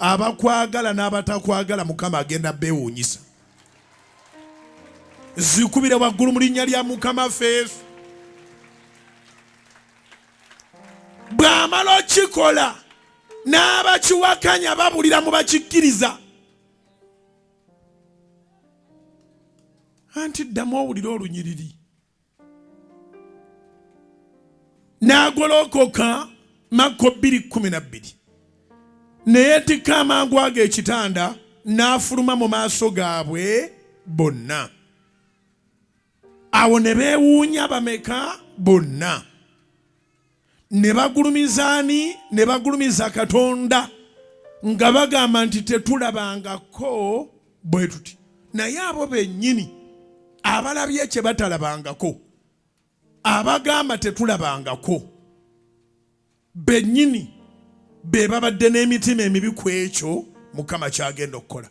abakwagala n'abatakwagala Mukama agenda beewuunyisa. Zikubire waggulu mu linnya lya Mukama Yesu. Bw'amala okikola n'abakiwakanya babulira mu bakikkiriza. Anti ddamu owulira olunyiriri. N'agolokoka Makko 2:12. Ne yeetikka amangu ago ekitanda n'afuluma mu maaso gaabwe bonna. Awo ne beewuunya bameka bonna. Ne bagulumizaani, ne bagulumiza Katonda nga bagamba nti tetulabangako bwe tuti. Naye abo bennyini abalabye kye batalabangako, abagamba tetulabangako, bennyini be babadde n'emitima emibi ku ekyo Mukama kyagenda okukola.